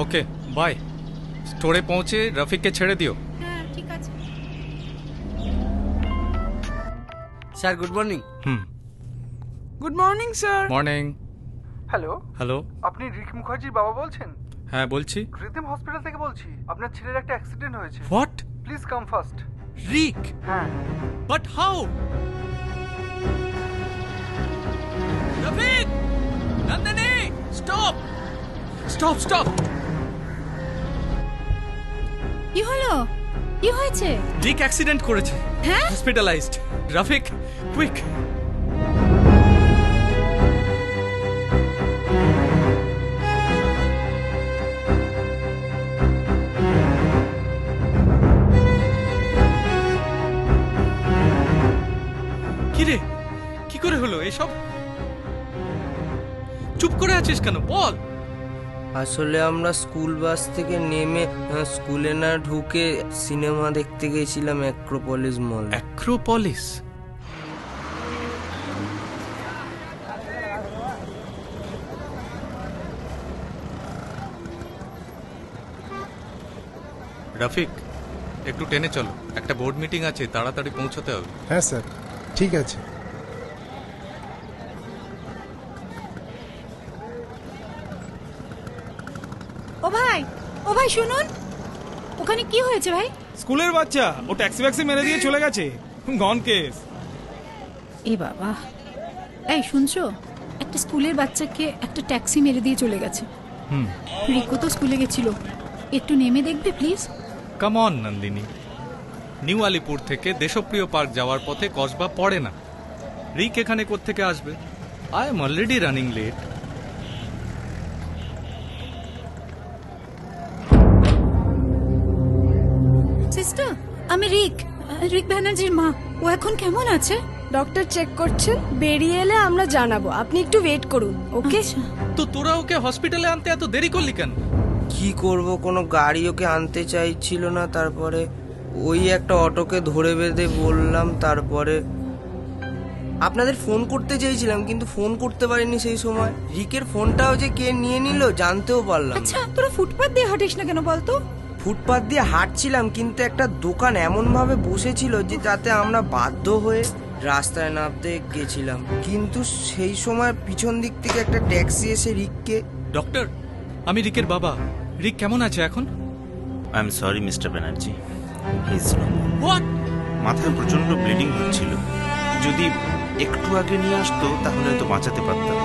Okay bye. স্টোরে পৌঁছে রফিককে ছেড়ে দিও। হ্যাঁ ঠিক আছে। Sir good morning. Good morning sir. Morning. Hello, hello. আপনি রিক মুখার্জির বাবা বলছেন? হ্যাঁ বলছি। রিদিম হসপিটাল থেকে বলছি। আপনার ছেলের একটা অ্যাক্সিডেন্ট হয়েছে। What? Please come fast. Rick? হ্যাঁ। But how? Rafiq! Nandini! Stop! Stop stop! কি হলো? কি হয়েছে? রিক অ্যাক্সিডেন্ট করেছে। হ্যাঁ? হসপিটালাইজড। রফিক কুইক! কিরে কি করে হলো এসব? চুপ করে আছিস কেন, বল। আসলে আমরা স্কুল বাস থেকে নেমে স্কুলে না ঢুকে সিনেমা দেখতে গেছিলাম অ্যাক্রোপলিস মল। অ্যাক্রোপলিস? রফিক একটু টেনে চলো, একটা বোর্ড মিটিং আছে, তাড়াতাড়ি পৌঁছতে হবে। হ্যাঁ স্যার, ঠিক আছে। ও ভাই শুনুন, ওখানে কি হয়েছে ভাই? স্কুলের বাচ্চা ও ট্যাক্সি ফ্যাক্সি মেরে দিয়ে চলে গেছে। গন কেস। এ বাবা, এই শুনছো, একটা স্কুলের বাচ্চাকে একটা ট্যাক্সি মেরে দিয়ে চলে গেছে। রিকো তো স্কুলে গেছিল, একটু নেমে দেখবে please. Come on Nandini, New Alipur থেকে দেশপ্রিয় পার্ক যাওয়ার পথে কসবা পড়ে না। রিক এখানে কোত্থেকে আসবে? I am already running late. Sister, আমি রিক ব্যানার্জির মা। ও এখন কেমন আছে? ডক্টর চেক করছেন, বেরিয়ে এলে আমরা জানাবো। আপনি একটু ওয়েট করুন, ওকে? আচ্ছা। তো তোরা ওকে হসপিটালে আনতে এত দেরি করলি কেন? কি করব, কোনো গাড়ি ওকে আনতে চাইছিল না। তারপরে ওই একটা অটোকে ধরে বেঁধে বললাম। তারপরে আপনাদের ফোন করতে চেয়েছিলাম, কিন্তু ফোন করতে পারিনি সেই সময়। রিকের ফোনটাও যে কে নিয়ে নিল জানতেও পারলাম না। আচ্ছা, তোরা ফুটপাত দিয়ে হাঁটিস না কেন বলতো? ফুটপাত দিয়ে হাঁটছিলাম, কিন্তু একটা দোকান এমন ভাবে বসেছিল যে যাতে আমরা বাধ্য হয়ে রাস্তায় নামতে গেছিলাম। কিন্তু সেই সময় পিছন দিক থেকে একটা ট্যাক্সি এসে রিককে... ডক্টর, আমি রিকের বাবা। রিক কেমন আছে এখন? I am sorry mister Banerjee, he is no more. What? মাথায় প্রচন্ড ব্লিডিং হচ্ছিল। যদি একটু আগে নিয়ে আসতো তাহলে তো বাঁচাতে পারতাম।